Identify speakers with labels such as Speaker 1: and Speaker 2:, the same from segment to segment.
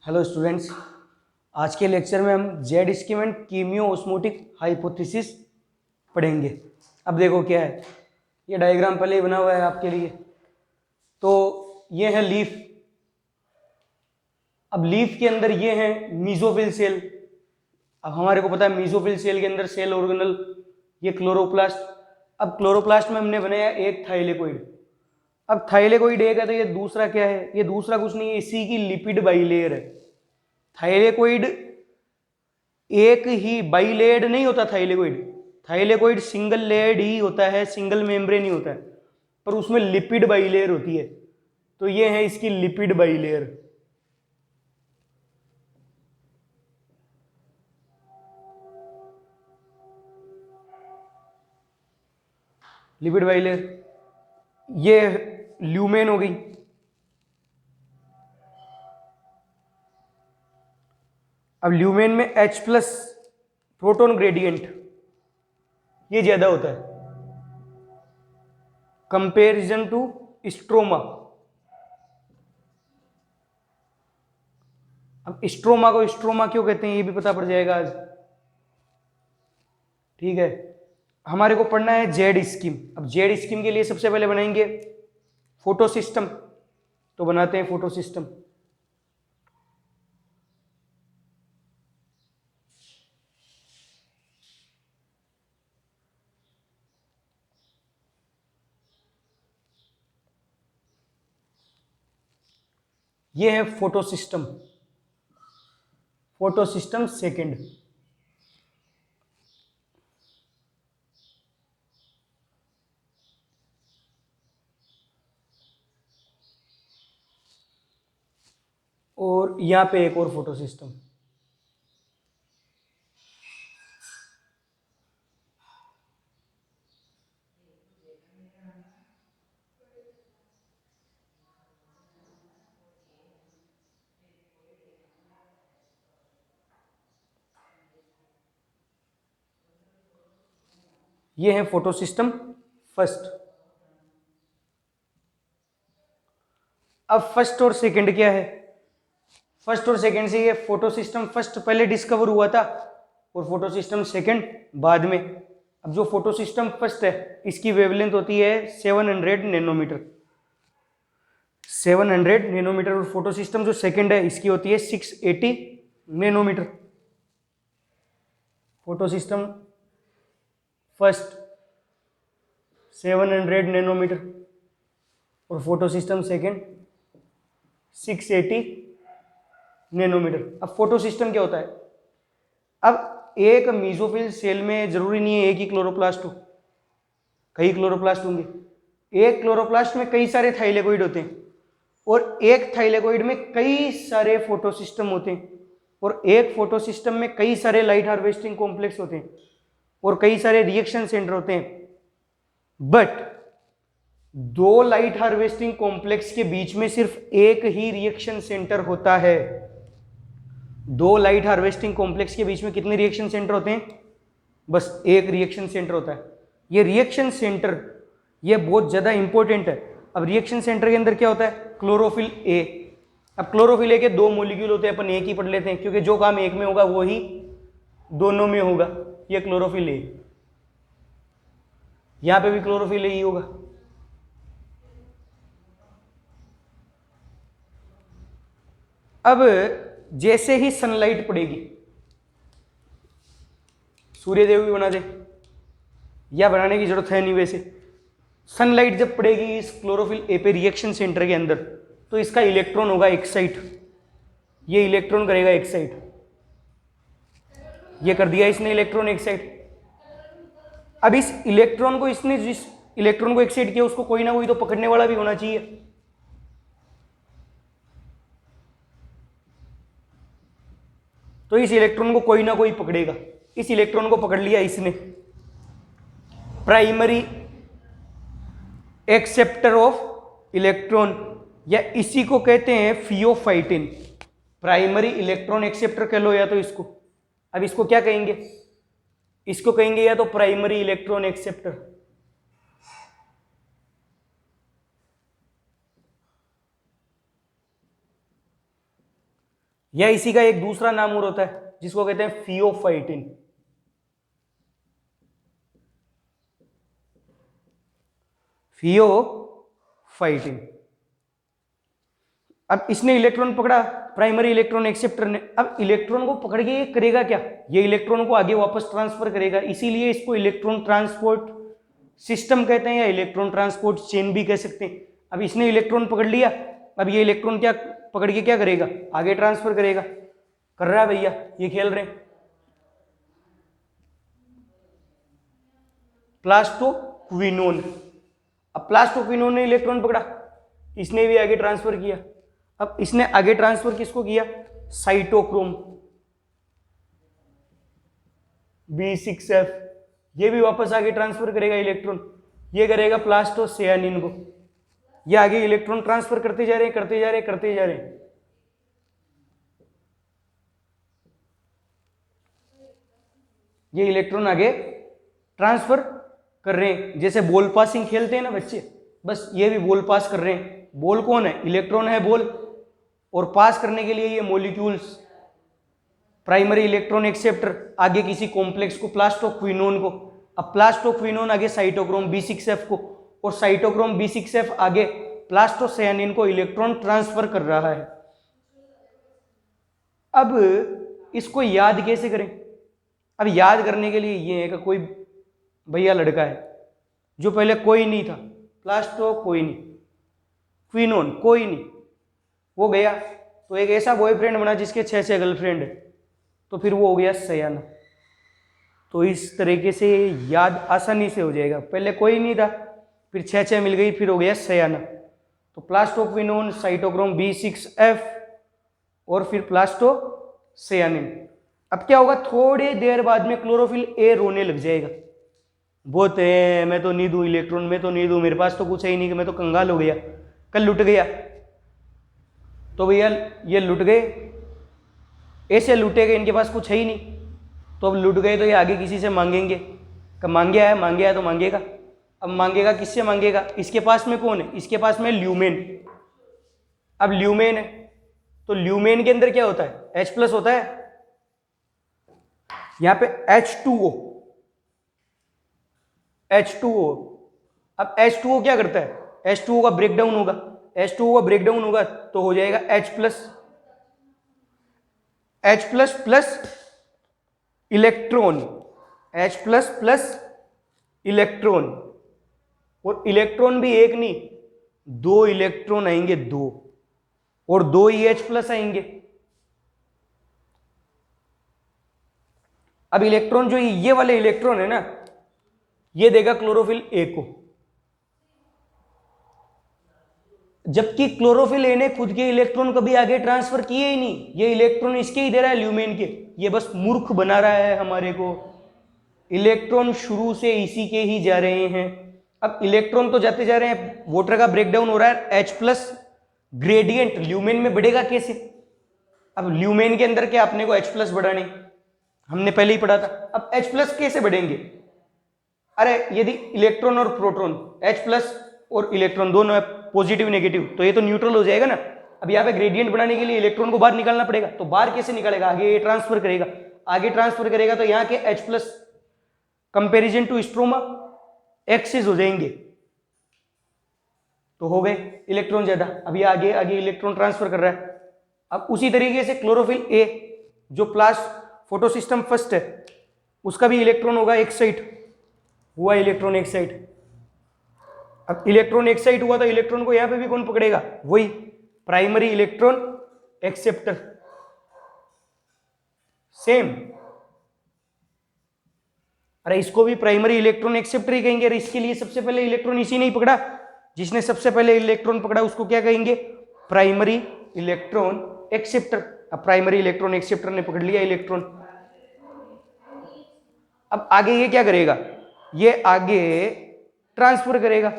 Speaker 1: Hello students, आज के lecture में हम Z scheme and chemiosmotic hypothesis पढ़ेंगे। अब देखो क्या है, ये डायग्राम पहले ही बना हुआ है आपके लिए। तो ये है लीफ। अब लीफ के अंदर ये है मीजोफिल सेल। अब हमारे को पता है मीजोफिल सेल के अंदर सेल ऑर्गेनल, ये क्लोरोप्लास्ट। अब क्लोरोप्लास्ट में हमने बनाया एक थाइलेकोइड। अब थाइलेकोइड एक है तो ये दूसरा क्या है? ये दूसरा कुछ नहीं है, इसी की लिपिड बाइलेयर है। थाइलेकोइड एक ही बाइलेयर्ड नहीं होता। थाइलेकोइड सिंगल लेयर्ड ही होता है, सिंगल मेम्ब्रेन ही होता है, पर उसमें लिपिड बाइलेयर होती है। तो ये है इसकी लिपिड बाइलेयर। लिपिड बाइलेयर ये ल्यूमेन हो गई। अब ल्यूमेन में H प्लस प्रोटोन ग्रेडियंट ये ज्यादा होता है कंपेरिजन टू स्ट्रोमा। अब स्ट्रोमा को स्ट्रोमा क्यों कहते हैं ये भी पता पड़ जाएगा आज। ठीक है, हमारे को पढ़ना है जेड स्कीम। अब जेड स्कीम के लिए सबसे पहले बनाएंगे फोटो सिस्टम। तो बनाते हैं फोटो सिस्टम। ये है photo system. Photo system second. और यहां पे एक और फोटो सिस्टम। ये है फोटो सिस्टम फर्स्ट। अब फर्स्ट और सेकंड क्या है? फर्स्ट और सेकंड से ये फोटो सिस्टम फर्स्ट पहले डिस्कवर हुआ था और फोटो सिस्टम सेकंड बाद में। अब जो फोटो सिस्टम फर्स्ट है इसकी वेवलेंथ होती है 700 नैनोमीटर। 700 नैनोमीटर। और फोटो सिस्टम जो सेकंड है इसकी होती है 680 nanometre. Photo system first 700 nanometre और फोटो सिस्टम सेकंड 680 नैनोमीटर। अब फोटो सिस्टम क्या होता है? अब एक मीजोफिल सेल में जरूरी नहीं है एक ही क्लोरोप्लास्ट हो, कई क्लोरोप्लास्ट होंगे। एक क्लोरोप्लास्ट में कई सारे थाइलेकोइड होते हैं और एक थाइलेकोइड में कई सारे फोटोसिस्टम होते हैं और एक फोटोसिस्टम में कई सारे लाइट हार्वेस्टिंग कॉम्प्लेक्स होते हैं और कई सारे रिएक्शन सेंटर होते हैं। बट दो लाइट हार्वेस्टिंग कॉम्प्लेक्स के बीच में सिर्फ एक ही रिएक्शन सेंटर होता है। दो लाइट हार्वेस्टिंग कॉम्प्लेक्स के बीच में कितने रिएक्शन सेंटर होते हैं? बस एक रिएक्शन सेंटर होता है। ये रिएक्शन सेंटर ये बहुत ज्यादा इंपॉर्टेंट है। अब रिएक्शन सेंटर के अंदर क्या होता है? Chlorophyll A. अब क्लोरोफिल ए के दो मॉलिक्यूल होते हैं, अपन एक ही पढ़ लेते हैं क्योंकि जो काम एक में होगा वो ही दोनों में होगा। ये क्लोरोफिल ए, यहां पे भी क्लोरोफिल ए ही होगा। अब जैसे ही सनलाइट पड़ेगी, सूर्यदेव भी बना दे या बनाने की जरूरत है नहीं, वैसे सनलाइट जब पड़ेगी इस क्लोरोफिल ए पे रिएक्शन सेंटर के अंदर तो इसका इलेक्ट्रॉन होगा एक्साइट। ये इलेक्ट्रॉन करेगा एक्साइट। ये कर दिया इसने इलेक्ट्रॉन एक्साइट। अब इस इलेक्ट्रॉन को इसने जिस इलेक्ट्रॉन को एक्साइट किया उसको कोई ना कोई तो पकड़ने वाला भी होना चाहिए। तो इस इलेक्ट्रॉन को कोई ना कोई पकड़ेगा। इस इलेक्ट्रॉन को पकड़ लिया इसने, प्राइमरी एक्सेप्टर ऑफ इलेक्ट्रॉन, या इसी को कहते हैं फियोफाइटिन। प्राइमरी इलेक्ट्रॉन एक्सेप्टर कह लो या तो इसको। अब इसको क्या कहेंगे? इसको कहेंगे या तो प्राइमरी इलेक्ट्रॉन एक्सेप्टर। या इसी का एक दूसरा नाम और होता है जिसको कहते हैं फियोफाइटिन। फियोफाइटिन। अब इसने इलेक्ट्रॉन पकड़ा, प्राइमरी इलेक्ट्रॉन एक्सेप्टर ने। अब इलेक्ट्रॉन को पकड़ के ये करेगा क्या, ये इलेक्ट्रॉन को आगे वापस ट्रांसफर करेगा, इसीलिए इसको इलेक्ट्रॉन ट्रांसपोर्ट सिस्टम कहते हैं या इलेक्ट्रॉन ट्रांसपोर्ट चेन भी कह सकते हैं। अब इसने इलेक्ट्रॉन पकड़ लिया, अब ये इलेक्ट्रॉन क्या पकड़ के क्या करेगा, आगे ट्रांसफर करेगा। कर रहा है भैया, ये खेल रहे हैं। प्लास्टोक्विनोन। अब प्लास्टोक्विनोन ने इलेक्ट्रॉन पकड़ा, इसने भी आगे ट्रांसफर किया। अब इसने आगे ट्रांसफर किसको किया, साइटोक्रोम B6F, ये भी वापस आगे ट्रांसफर करेगा इलेक्ट्रॉन, ये करेगा प्लास्टोसियानिन को। ये आगे इलेक्ट्रॉन ट्रांसफर करते जा रहे हैं, करते जा रहे हैं, करते जा रहे हैं। ये इलेक्ट्रॉन आगे ट्रांसफर कर रहे हैं, जैसे बॉल पासिंग खेलते हैं ना बच्चे, बस ये भी बॉल पास कर रहे हैं। बॉल कौन है, इलेक्ट्रॉन है बॉल, और पास करने के लिए ये मॉलिक्यूल्स, प्राइमरी इलेक्ट्रॉन एक्सेप्टर आगे किसी कॉम्प्लेक्स को, प्लास्टोक्विनोन को। अब प्लास्टोक्विनोन आगे साइटोक्रोम B6F को, और साइटोक्रोम B6F आगे प्लास्टोसियानिन को इलेक्ट्रॉन ट्रांसफर कर रहा है। अब इसको याद कैसे करें, अब याद करने के लिए ये है कि कोई भैया लड़का है जो पहले कोई नहीं था, प्लास्टो कोई नहीं, क्विनोन कोई नहीं, वो गया तो एक ऐसा बॉयफ्रेंड बना जिसके 6 गर्लफ्रेंड है, तो फिर वो हो गया सयाना। तो इस तरीके से याद आसानी से हो जाएगा, पहले कोई नहीं था, फिर 6 मिल गई, फिर हो गया सयाना। तो प्लास्टोक्विनोन, साइटोक्रोम B6F और फिर प्लास्टोसियानिन। अब क्या होगा, थोड़ी देर बाद में क्लोरोफिल ए रोने लग जाएगा, बहुत है, मैं तो नहीं दूं इलेक्ट्रॉन, मैं तो नहीं दूं, मेरे पास तो कुछ है ही नहीं, कि मैं तो कंगाल हो गया, कल लुट गया। तो भैया ये लुट गए, ऐसे लुटेगे, इनके पास कुछ है ही नहीं, तो अब लुट गए तो ये आगे किसी से मांगेंगे, कब मांगे है तो मांगेगा। अब मांगेगा किससे मांगेगा, इसके पास में कौन है, इसके पास में ल्यूमेन। अब ल्यूमेन है तो ल्यूमेन के अंदर क्या होता है, H+ होता है, यहां पे H2O। अब H2O क्या करता है, H2O का ब्रेकडाउन होगा, H2O का ब्रेकडाउन होगा तो हो जाएगा H+ plus electron, H+ electron, और इलेक्ट्रॉन भी एक नहीं, 2 इलेक्ट्रॉन आएंगे, 2, और 2 ही H+ आएंगे। अब इलेक्ट्रॉन जो ये वाले इलेक्ट्रॉन है ना, ये देगा क्लोरोफिल ए को, जबकि क्लोरोफिल ए ने खुद के इलेक्ट्रॉन कभी आगे ट्रांसफर किए ही नहीं, ये इलेक्ट्रॉन इसके ही दे रहा है, ल्यूमेन के। ये बस मूर्ख बना रहा है हमारे को, इलेक्ट्रॉन शुरू से इसी के ही जा रहे हैं। अब इलेक्ट्रॉन तो जाते जा रहे हैं, वाटर का ब्रेकडाउन हो रहा है, H+ ग्रेडियंट ल्यूमेन में बढ़ेगा कैसे। अब ल्यूमेन के अंदर क्या, अपने को H+ बढ़ाने, हमने पहले ही पढ़ा था। अब H+ कैसे बढ़ेंगे, अरे यदि इलेक्ट्रॉन और प्रोटॉन, H+ और इलेक्ट्रॉन दोनों है, पॉजिटिव नेगेटिव, तो ये तो न्यूट्रल हो जाएगा ना। अब यहाँ पे ग्रेडियंट बनाने के लिए इलेक्ट्रॉन को बाहर निकालना पड़ेगा, तो बाहर कैसे निकालेगा, आगे ये ट्रांसफर करेगा, आगे ट्रांसफर करेगा तो यहाँ के H+ comparison to stroma excess हो जाएंगे, तो हो गए इलेक्ट्रॉन ज्यादा। अब ये आगे आगे इलेक्ट्रॉन ट्रांसफर कर रहा है। अब उसी तरीके से क्लोरोफिल ए जो फोटोसिस्टम फर्स्ट है, उसका भी इलेक्ट्रॉन होगा एक्साइट, हुआ इलेक्ट्रॉन एक्साइट। अब इलेक्ट्रॉन एक्साइट हुआ तो इलेक्ट्रॉन को यहां पे भी कौन पकड़ेगा, वही प्राइमरी इलेक्ट्रॉन एक्सेप्टर, सेम। अरे इसको भी प्राइमरी इलेक्ट्रॉन एक्सेप्टर ही कहेंगे। अरे इसके लिए सबसे पहले इलेक्ट्रॉन इसी ने ही पकड़ा, जिसने सबसे पहले इलेक्ट्रॉन पकड़ा उसको क्या कहेंगे, प्राइमरी इलेक्ट्रॉन एक्सेप्टर। अब प्राइमरी इलेक्ट्रॉन एक्सेप्टर ने पकड़ लिया इलेक्ट्रॉन। अब आगे ये क्या करेगा, ये आगे ट्रांसफर करेगा।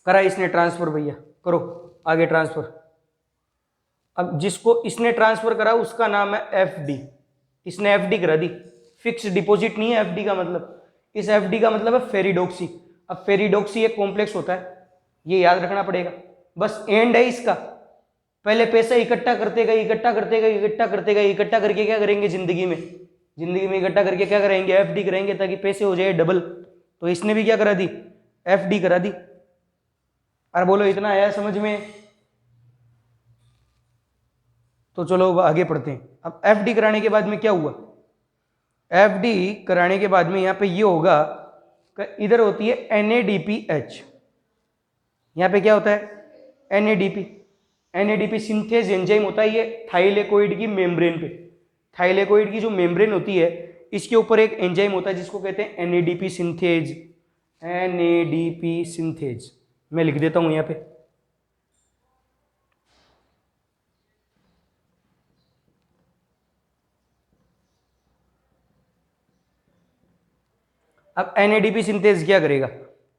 Speaker 1: करा इसने ट्रांसफर, भैया करो आगे ट्रांसफर। अब जिसको इसने ट्रांसफर करा उसका नाम है FD, इसने FD करा दी। फिक्स डिपॉजिट नहीं है FD का मतलब, इस FD का मतलब है फेरिडोक्सी। अब फेरिडोक्सी एक कॉम्प्लेक्स होता है, ये याद रखना पड़ेगा, बस एंड है इसका, पहले पैसा इकट्ठा करते गए, इकट्ठा करते गए, इकट्ठा करते गए, इकट्ठा करके क्या करेंगे जिंदगी में, जिंदगी में इकट्ठा करके क्या करेंगे, एफडी कराएंगे ताकि पैसे हो जाए डबल। तो इसने भी क्या करा दी, एफडी करा दी। अरे बोलो इतना आया समझ में? तो चलो अब आगे पढ़ते हैं। अब एफडी कराने के बाद में क्या हुआ, एफडी कराने के बाद में यहाँ पे ये होगा, इधर होती है NADPH, यहाँ पे क्या होता है NADP। NADP सिंथेज एंजाइम होता है ये थाइलेकोइड की मेम्ब्रेन पे, थाइलेकोइड की जो मेम्ब्रेन होती है इसके ऊपर एक एंजाइम होता है जिसको कहते हैं NADP सिंथेज, NADP सिंथेज। मैं लिख देता हूं यहाँ पे। अब NADP सिंथेज क्या करेगा,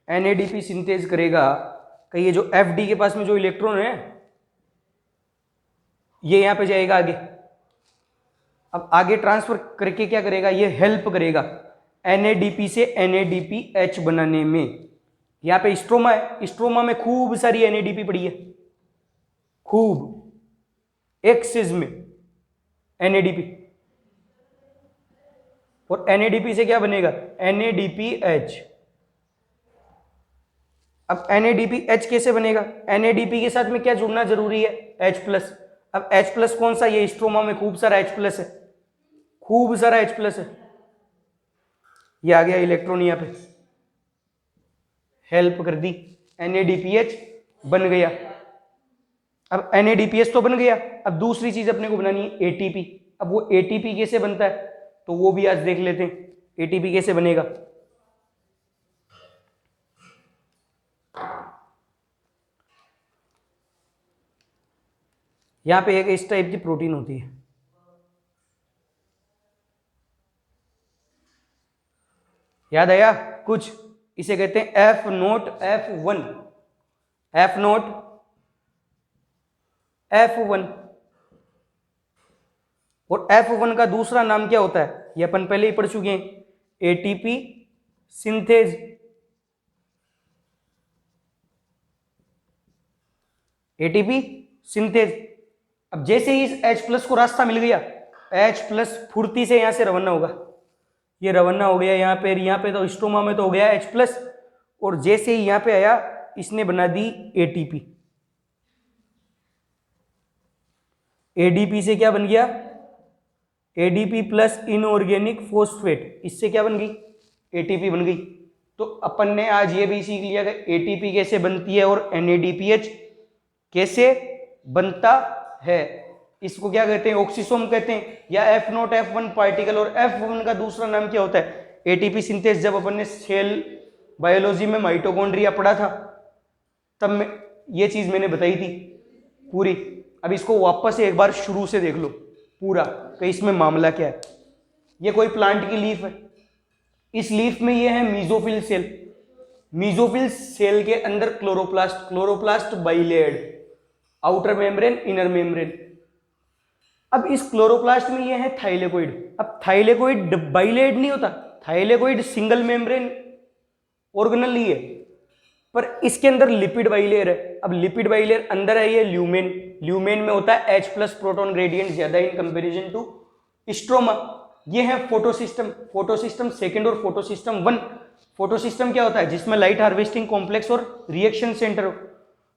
Speaker 1: NADP सिंथेज करेगा कि ये जो FD के पास में जो इलेक्ट्रॉन है ये यहां पे जाएगा आगे। अब आगे ट्रांसफर करके क्या करेगा, ये हेल्प करेगा NADP से NADPH बनाने में। यहां पे स्ट्रोमा है, स्ट्रोमा में खूब सारी NADP पड़ी है, खूब एक्सेस में NADP, और NADP से क्या बनेगा NADPH। अब NADPH कैसे बनेगा, NADP के साथ में क्या जुड़ना जरूरी है H+। अब H+ कौन सा, ये स्ट्रोमा में खूब सारा H+ है, खूब सारा H+ है, ये आ गया इलेक्ट्रॉन यहाँ पे, हेल्प कर दी, NADPH बन गया। अब NADPH तो बन गया, अब दूसरी चीज अपने को बनानी है ATP। अब वो ATP कैसे बनता है तो वो भी आज देख लेते हैं, ATP कैसे बनेगा। यहां पे एक इस टाइप की प्रोटीन होती है, याद आया कुछ, इसे कहते हैं F0F1, F0F1। और F1 का दूसरा नाम क्या होता है, ये अपन पहले ही पढ़ चुके हैं, ATP सिंथेज। ATP synthase. अब जैसे ही इस H+ को रास्ता मिल गया, H+ फुर्ती से यहां से रवाना होगा, ये रवाना हो गया यहाँ पे तो स्ट्रोमा में तो हो गया H+, और जैसे ही यहां पे आया इसने बना दी ATP। ADP से क्या बन गया, ADP प्लस इनऑर्गेनिक फोस्फेट, इससे क्या बन गई ATP बन गई। तो अपन ने आज ये भी सीख लिया कि ATP कैसे बनती है और NADPH कैसे बनता है। इसको क्या कहते हैं, ऑक्सीसोम कहते हैं, या F0F1 पार्टिकल। और F1 का दूसरा नाम क्या होता है ATP सिंथेज। जब अपन ने सेल बायोलॉजी में माइटोकॉन्ड्रिया पढ़ा था तब ये चीज मैंने बताई थी पूरी। अब इसको वापस से एक बार शुरू से देख लो पूरा कि इसमें मामला क्या है। ये कोई प्लांट की लीफ है, इस लीफ में ये है मीजोफिल सेल, मीजोफिल सेल के अंदर chloroplast, chloroplast bilayered, outer membrane inner membrane. अब इस क्लोरोप्लास्ट में ये है थाइलेकोइड। अब थाइलेकोइड बाइलेड नहीं होता, थाइलेकोइड सिंगल मेम्ब्रेन ऑर्गेनल ही है, पर इसके अंदर लिपिड बाइलेयर है। अब लिपिड बाइलेयर अंदर है ये ल्यूमेन, ल्यूमेन में होता है H+ प्रोटॉन ग्रेडियंट ज्यादा इन कंपैरिजन टू स्ट्रोमा। ये है फोटोसिस्टम, फोटोसिस्टम सेकंड और फोटोसिस्टम 1। फोटोसिस्टम क्या होता है, जिसमें लाइट हार्वेस्टिंग कॉम्प्लेक्स और रिएक्शन सेंटर हो।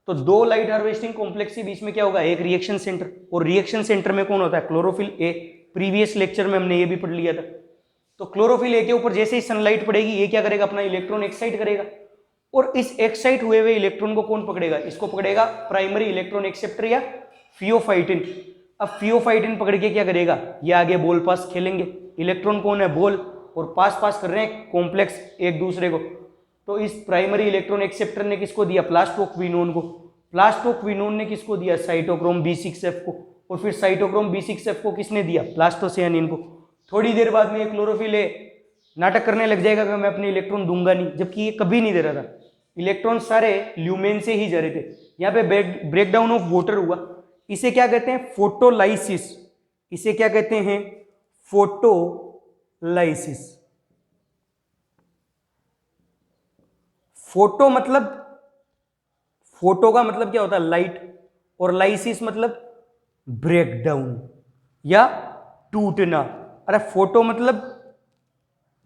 Speaker 1: तो दो लाइट हार्वेस्टिंग कॉम्प्लेक्स के बीच में क्या होगा, एक रिएक्शन सेंटर, और रिएक्शन सेंटर में कौन होता है, क्लोरोफिल ए। प्रीवियस लेक्चर में हमने ये भी पढ़ लिया था। तो क्लोरोफिल ए के ऊपर जैसे ही सनलाइट पड़ेगी ये क्या करेगा, अपना इलेक्ट्रॉन एक्साइट करेगा, और इस एक्साइट हुए हुए इलेक्ट्रॉन को कौन पकड़ेगा, इसको पकड़ेगा प्राइमरी इलेक्ट्रॉन एक्सेप्टर या फियोफाइटिन। अब फियोफाइटिन पकड़ के क्या करेगा, ये आगे बॉल पास खेलेंगे। इलेक्ट्रॉन कौन है, बॉल, और पास पास कर रहे हैं कॉम्प्लेक्स एक दूसरे को। तो इस प्राइमरी इलेक्ट्रॉन एक्सेप्टर ने किसको दिया, प्लास्टोक्विनोन को। प्लास्टोक्विनोन ने किसको दिया, साइटोक्रोम B6F को। और फिर साइटोक्रोम B6F को किसने दिया, प्लास्टोसियानिन को। थोड़ी देर बाद में ये क्लोरोफिल ए नाटक करने लग जाएगा कि मैं अपने इलेक्ट्रॉन दूंगा नहीं, जबकि ये कभी नहीं दे रहा था। इलेक्ट्रॉन सारे ल्यूमेन से ही जा रहे थे। यहाँ पे ब्रेकडाउन ऑफ वाटर हुआ, इसे क्या कहते हैं, फोटोलाइसिस। इसे क्या कहते हैं, फोटोलाइसिस। फोटो मतलब, फोटो का मतलब क्या होता है, लाइट, और लाइसिस मतलब ब्रेक डाउन या टूटना। अरे फोटो मतलब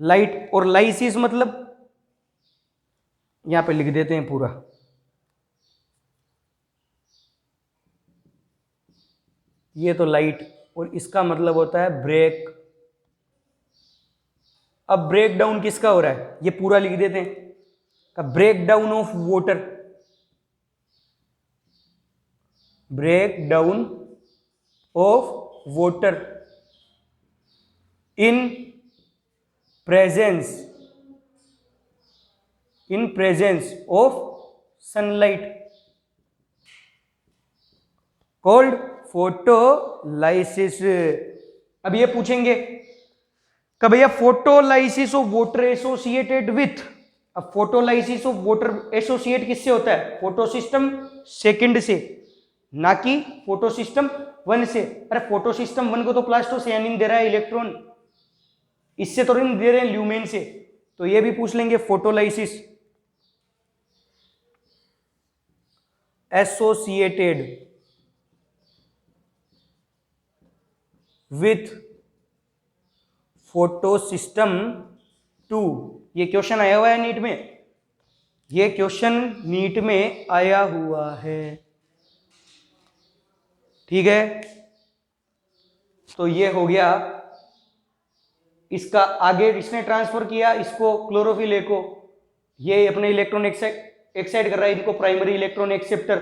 Speaker 1: लाइट और लाइसिस मतलब, यहां पे लिख देते हैं पूरा, ये तो लाइट और इसका मतलब होता है ब्रेक। अब ब्रेक डाउन किसका हो रहा है, ये पूरा लिख देते हैं का break down of water, break down of water in presence of sunlight called photolysis. अब ये पूछेंगे कि भैया photolysis of water associated with, अब फोटोलाइसिस ऑफ वाटर एसोसिएट किससे होता है, फोटो सिस्टम सेकंड से, ना कि फोटो सिस्टम 1 से। अरे फोटो सिस्टम 1 को तो प्लास्टोसियानिन दे रहा है इलेक्ट्रॉन, इससे तो नहीं दे रहे हैं ल्यूमेन से, तो ये भी पूछ लेंगे photolysis associated with photo system 2। ये क्वेश्चन आया हुआ है नीट में, ये क्वेश्चन नीट में आया हुआ है, ठीक है। तो ये हो गया इसका, आगे इसने ट्रांसफर किया इसको क्लोरोफिल ए को, ये अपने इलेक्ट्रॉन एक्साइट कर रहा है इनको, primary electron acceptor,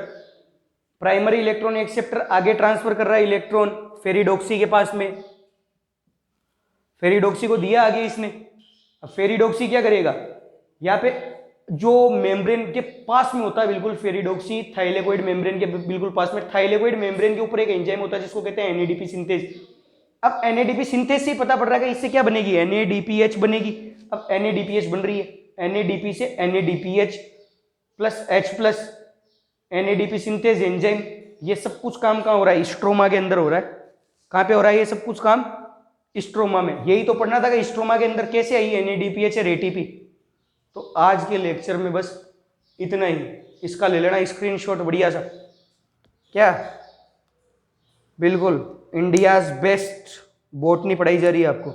Speaker 1: primary electron acceptor आगे ट्रांसफर कर रहा है इलेक्ट्रॉन फेरिडोक्सी के पास में, फेरिडोक्सी को दिया आगे इसने। अब फेरिडोक्सी क्या करेगा, यहाँ पे जो मेम्ब्रेन के पास में होता है बिल्कुल, फेरिडोक्सी थाइलेकोइड मेम्ब्रेन के बिल्कुल पास में, थाइलेकोइड मेम्ब्रेन के ऊपर एक एंजाइम होता है जिसको कहते हैं एनएडीपी सिंथेज। अब एनएडीपी सिंथेज से पता पड़ रहा है कि इससे क्या बनेगी, एनएडीपीएच बनेगी। अब एनएडीपीएच बन रही है, एनएडीपी से NADPH plus H plus, NADP synthase enzyme. ये सब कुछ काम कहाँ हो रहा है, स्ट्रोमा के अंदर हो रहा है। कहाँ पे हो रहा है ये सब कुछ काम, स्ट्रोमा में। यही तो पढ़ना था कि स्ट्रोमा के अंदर कैसे आई एनएडीपीएच और एटीपी। तो आज के लेक्चर में बस इतना ही, इसका ले लेना स्क्रीनशॉट बढ़िया सा, क्या बिल्कुल इंडियाज बेस्ट बॉटनी पढ़ाई जा रही है आपको।